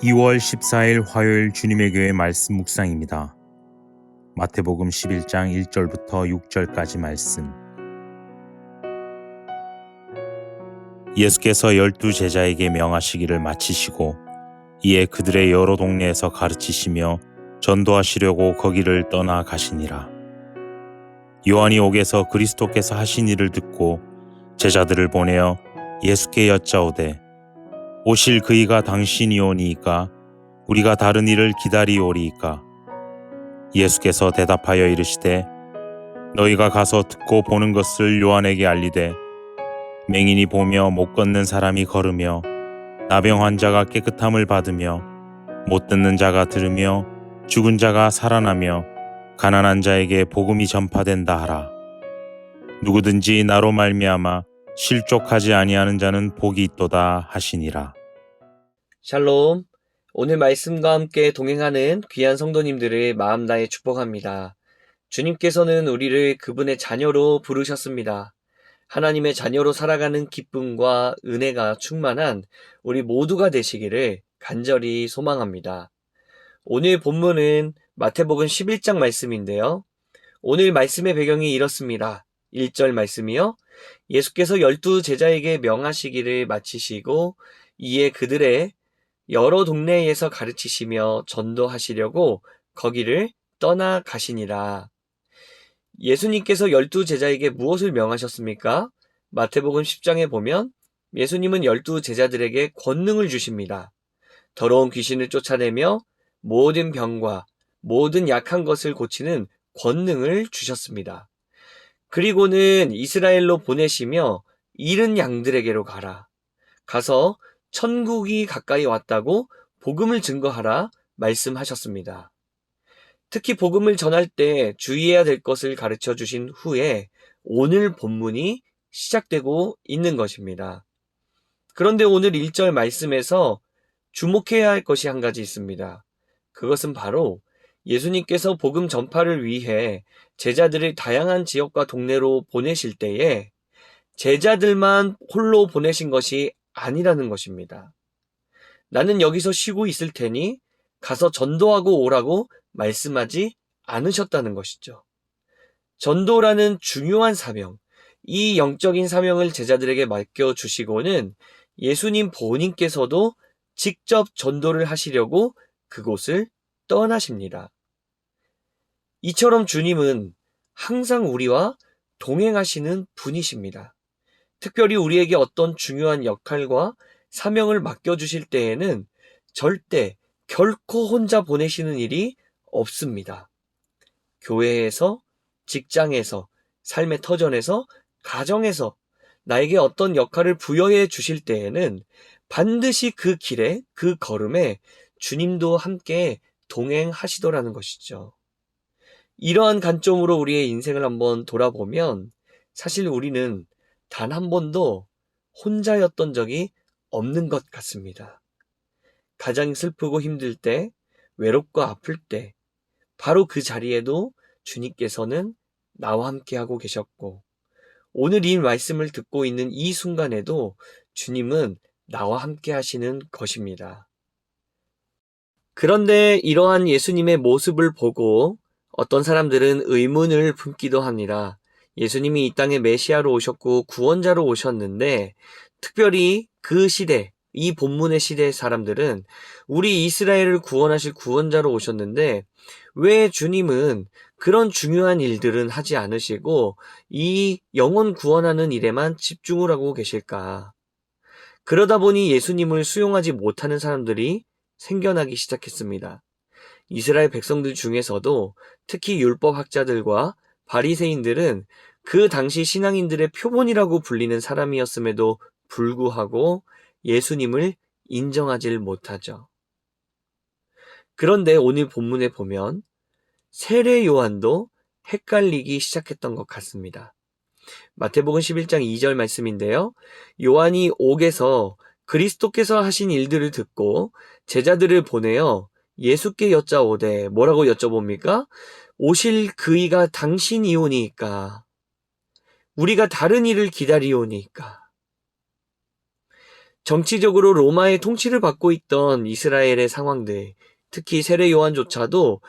2월 14일 화요일 주님의 교회 말씀 묵상입니다. 마태복음 11장 1절부터 6절까지 말씀. 예수께서 12제자에게 명하시기를 마치시고 이에 그들의 여러 동네에서 가르치시며 전도하시려고 거기를 떠나 가시니라. 요한이 옥에서 그리스도께서 하신 일을 듣고 제자들을 보내어 예수께 여짜오되 오실 그이가 당신이오니이까 우리가 다른 일을 기다리오리이까. 예수께서 대답하여 이르시되 너희가 가서 듣고 보는 것을 요한에게 알리되 맹인이 보며 못 걷는 사람이 걸으며 나병 환자가 깨끗함을 받으며 못 듣는 자가 들으며 죽은 자가 살아나며 가난한 자에게 복음이 전파된다 하라. 누구든지 나로 말미암아 실족하지 아니하는 자는 복이 있도다 하시니라. 샬롬. 오늘 말씀과 함께 동행하는 귀한 성도님들을 마음 다해 축복합니다. 주님께서는 우리를 그분의 자녀로 부르셨습니다. 하나님의 자녀로 살아가는 기쁨과 은혜가 충만한 우리 모두가 되시기를 간절히 소망합니다. 오늘 본문은 마태복음 11장 말씀인데요. 오늘 말씀의 배경이 이렇습니다. 1절 말씀이요. 예수께서 12제자에게 명하시기를 마치시고 이에 그들의 여러 동네에서 가르치시며 전도하시려고 거기를 떠나 가시니라. 예수님께서 12제자에게 무엇을 명하셨습니까? 마태복음 10장에 보면 예수님은 12제자들에게 권능을 주십니다. 더러운 귀신을 쫓아내며 모든 병과 모든 약한 것을 고치는 권능을 주셨습니다. 그리고는 이스라엘로 보내시며 잃은 양들에게로 가라. 가서 천국이 가까이 왔다고 복음을 증거하라 말씀하셨습니다. 특히 복음을 전할 때 주의해야 될 것을 가르쳐 주신 후에 오늘 본문이 시작되고 있는 것입니다. 그런데 오늘 1절 말씀에서 주목해야 할 것이 한 가지 있습니다. 그것은 바로 예수님께서 복음 전파를 위해 제자들을 다양한 지역과 동네로 보내실 때에 제자들만 홀로 보내신 것이 아니라는 것입니다. 나는 여기서 쉬고 있을 테니 가서 전도하고 오라고 말씀하지 않으셨다는 것이죠. 전도라는 중요한 사명, 이 영적인 사명을 제자들에게 맡겨주시고는 예수님 본인께서도 직접 전도를 하시려고 그곳을 떠나십니다. 이처럼 주님은 항상 우리와 동행하시는 분이십니다. 특별히 우리에게 어떤 중요한 역할과 사명을 맡겨주실 때에는 절대 결코 혼자 보내시는 일이 없습니다. 교회에서, 직장에서, 삶의 터전에서, 가정에서 나에게 어떤 역할을 부여해 주실 때에는 반드시 그 길에, 그 걸음에 주님도 함께 동행하시더라는 것이죠. 이러한 관점으로 우리의 인생을 한번 돌아보면 사실 우리는 단 한 번도 혼자였던 적이 없는 것 같습니다. 가장 슬프고 힘들 때, 외롭고 아플 때, 바로 그 자리에도 주님께서는 나와 함께 하고 계셨고, 오늘 이 말씀을 듣고 있는 이 순간에도 주님은 나와 함께 하시는 것입니다. 그런데 이러한 예수님의 모습을 보고 어떤 사람들은 의문을 품기도 합니다. 예수님이 이 땅에 메시아로 오셨고 구원자로 오셨는데 특별히 그 시대, 이 본문의 시대의 사람들은 우리 이스라엘을 구원하실 구원자로 오셨는데 왜 주님은 그런 중요한 일들은 하지 않으시고 이 영혼 구원하는 일에만 집중을 하고 계실까? 그러다 보니 예수님을 수용하지 못하는 사람들이 생겨나기 시작했습니다. 이스라엘 백성들 중에서도 특히 율법학자들과 바리새인들은 그 당시 신앙인들의 표본이라고 불리는 사람이었음에도 불구하고 예수님을 인정하지 못하죠. 그런데 오늘 본문에 보면 세례 요한도 헷갈리기 시작했던 것 같습니다. 마태복음 11장 2절 말씀인데요. 요한이 옥에서 그리스도께서 하신 일들을 듣고 제자들을 보내어 예수께 여짜오되 뭐라고 여쭤봅니까? 오실 그이가 당신이오니까 우리가 다른 일을 기다리오니까. 정치적으로 로마의 통치를 받고 있던 이스라엘의 상황들, 특히 세례 요한조차도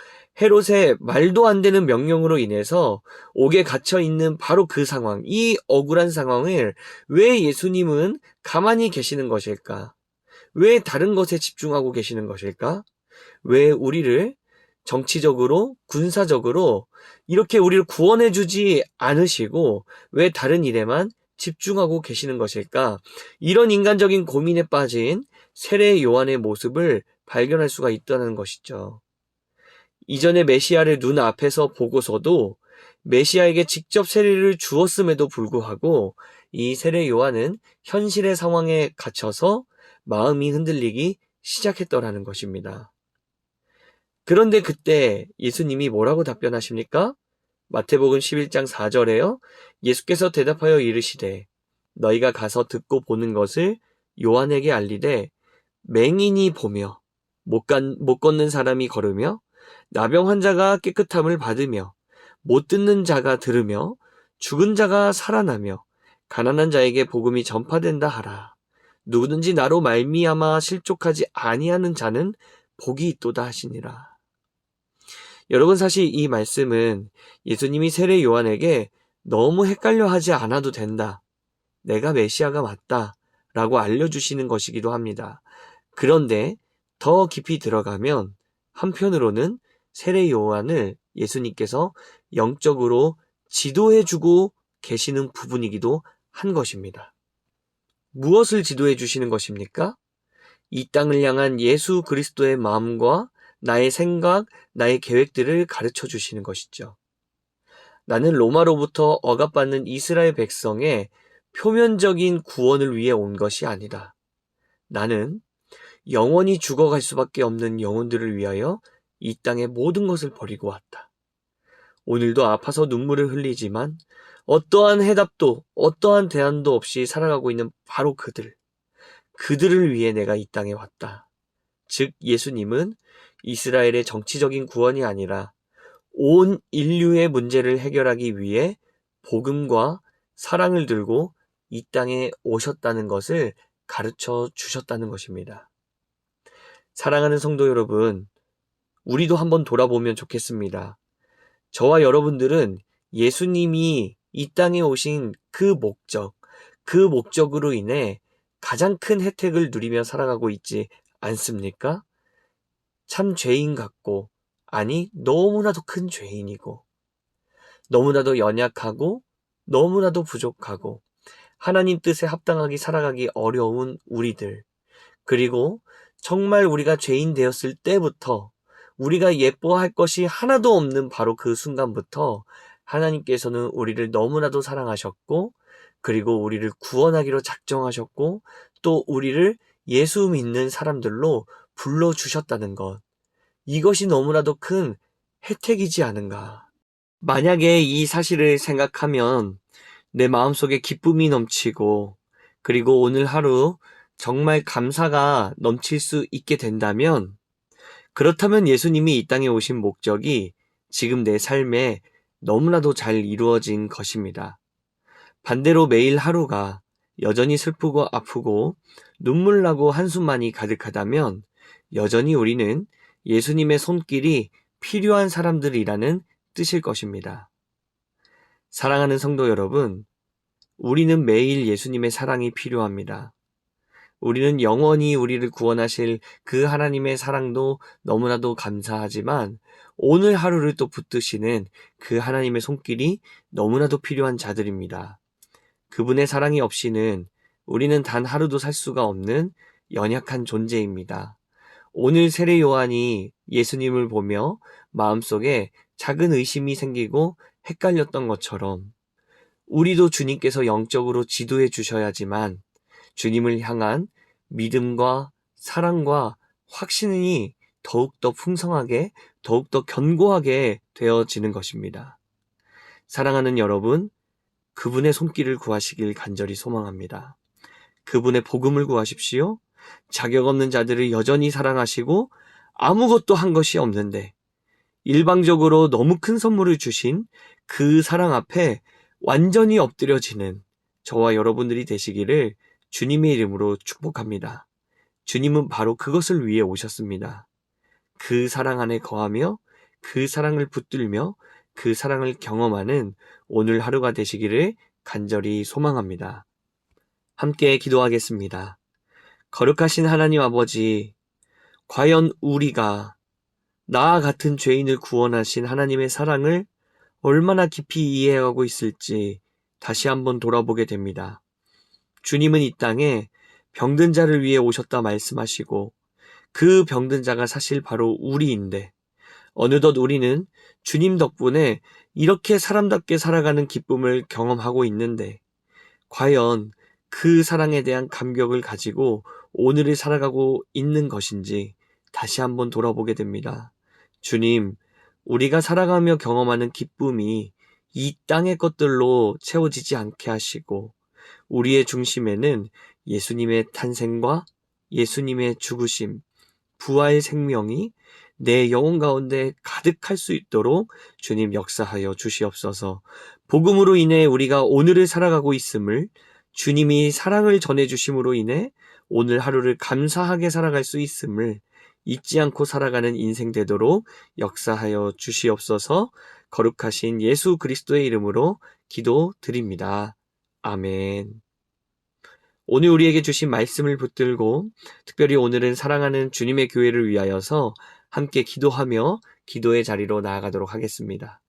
헤롯의 말도 안 되는 명령으로 인해서 옥에 갇혀 있는 바로 그 상황, 이 억울한 상황을 왜 예수님은 가만히 계시는 것일까? 왜 다른 것에 집중하고 계시는 것일까? 왜 우리를 정치적으로, 군사적으로 이렇게 우리를 구원해주지 않으시고 왜 다른 일에만 집중하고 계시는 것일까? 이런 인간적인 고민에 빠진 세례 요한의 모습을 발견할 수가 있다는 것이죠. 이전에 메시아를 눈앞에서 보고서도 메시아에게 직접 세례를 주었음에도 불구하고 이 세례 요한은 현실의 상황에 갇혀서 마음이 흔들리기 시작했더라는 것입니다. 그런데 그때 예수님이 뭐라고 답변하십니까? 마태복음 11장 4절에요. 예수께서 대답하여 이르시되 너희가 가서 듣고 보는 것을 요한에게 알리되 맹인이 보며 못 걷는 사람이 걸으며 나병 환자가 깨끗함을 받으며 못 듣는 자가 들으며 죽은 자가 살아나며 가난한 자에게 복음이 전파된다 하라. 누구든지 나로 말미암아 실족하지 아니하는 자는 복이 있도다 하시니라. 여러분, 사실 이 말씀은 예수님이 세례 요한에게 너무 헷갈려 하지 않아도 된다. 내가 메시아가 맞다. 라고 알려주시는 것이기도 합니다. 그런데 더 깊이 들어가면 한편으로는 세례 요한을 예수님께서 영적으로 지도해주고 계시는 부분이기도 한 것입니다. 무엇을 지도해 주시는 것입니까? 이 땅을 향한 예수 그리스도의 마음과 나의 생각, 나의 계획들을 가르쳐 주시는 것이죠. 나는 로마로부터 억압받는 이스라엘 백성의 표면적인 구원을 위해 온 것이 아니다. 나는 영원히 죽어갈 수밖에 없는 영혼들을 위하여 이 땅의 모든 것을 버리고 왔다. 오늘도 아파서 눈물을 흘리지만 어떠한 해답도 어떠한 대안도 없이 살아가고 있는 바로 그들을 위해 내가 이 땅에 왔다. 즉 예수님은 이스라엘의 정치적인 구원이 아니라 온 인류의 문제를 해결하기 위해 복음과 사랑을 들고 이 땅에 오셨다는 것을 가르쳐 주셨다는 것입니다. 사랑하는 성도 여러분, 우리도 한번 돌아보면 좋겠습니다. 저와 여러분들은 예수님이 이 땅에 오신 그 목적으로 인해 가장 큰 혜택을 누리며 살아가고 있지 않습니까? 참 죄인 같고, 아니 너무나도 큰 죄인이고, 너무나도 연약하고, 너무나도 부족하고, 하나님 뜻에 합당하게 살아가기 어려운 우리들, 그리고 정말 우리가 죄인 되었을 때부터 우리가 예뻐할 것이 하나도 없는 바로 그 순간부터 하나님께서는 우리를 너무나도 사랑하셨고, 그리고 우리를 구원하기로 작정하셨고, 또 우리를 예수 믿는 사람들로 불러주셨다는 것. 이것이 너무나도 큰 혜택이지 않은가. 만약에 이 사실을 생각하면 내 마음속에 기쁨이 넘치고, 그리고 오늘 하루 정말 감사가 넘칠 수 있게 된다면, 그렇다면 예수님이 이 땅에 오신 목적이 지금 내 삶에 너무나도 잘 이루어진 것입니다. 반대로 매일 하루가 여전히 슬프고 아프고 눈물 나고 한숨만이 가득하다면 여전히 우리는 예수님의 손길이 필요한 사람들이라는 뜻일 것입니다. 사랑하는 성도 여러분, 우리는 매일 예수님의 사랑이 필요합니다. 우리는 영원히 우리를 구원하실 그 하나님의 사랑도 너무나도 감사하지만 오늘 하루를 또 붙드시는 그 하나님의 손길이 너무나도 필요한 자들입니다. 그분의 사랑이 없이는 우리는 단 하루도 살 수가 없는 연약한 존재입니다. 오늘 세례 요한이 예수님을 보며 마음속에 작은 의심이 생기고 헷갈렸던 것처럼 우리도 주님께서 영적으로 지도해 주셔야지만 주님을 향한 믿음과 사랑과 확신이 더욱더 풍성하게, 더욱더 견고하게 되어지는 것입니다. 사랑하는 여러분, 그분의 손길을 구하시길 간절히 소망합니다. 그분의 복음을 구하십시오. 자격 없는 자들을 여전히 사랑하시고 아무것도 한 것이 없는데 일방적으로 너무 큰 선물을 주신 그 사랑 앞에 완전히 엎드려지는 저와 여러분들이 되시기를 주님의 이름으로 축복합니다. 주님은 바로 그것을 위해 오셨습니다. 그 사랑 안에 거하며 그 사랑을 붙들며 그 사랑을 경험하는 오늘 하루가 되시기를 간절히 소망합니다. 함께 기도하겠습니다. 거룩하신 하나님 아버지, 과연 우리가 나와 같은 죄인을 구원하신 하나님의 사랑을 얼마나 깊이 이해하고 있을지 다시 한번 돌아보게 됩니다. 주님은 이 땅에 병든 자를 위해 오셨다 말씀하시고 그 병든 자가 사실 바로 우리인데 어느덧 우리는 주님 덕분에 이렇게 사람답게 살아가는 기쁨을 경험하고 있는데 과연 그 사랑에 대한 감격을 가지고 오늘을 살아가고 있는 것인지 다시 한번 돌아보게 됩니다. 주님, 우리가 살아가며 경험하는 기쁨이 이 땅의 것들로 채워지지 않게 하시고 우리의 중심에는 예수님의 탄생과 예수님의 죽으심, 부활 생명이 내 영혼 가운데 가득할 수 있도록 주님 역사하여 주시옵소서. 복음으로 인해 우리가 오늘을 살아가고 있음을 주님이 사랑을 전해주심으로 인해 오늘 하루를 감사하게 살아갈 수 있음을 잊지 않고 살아가는 인생 되도록 역사하여 주시옵소서. 거룩하신 예수 그리스도의 이름으로 기도드립니다. 아멘. 오늘 우리에게 주신 말씀을 붙들고 특별히 오늘은 사랑하는 주님의 교회를 위하여서 함께 기도하며 기도의 자리로 나아가도록 하겠습니다.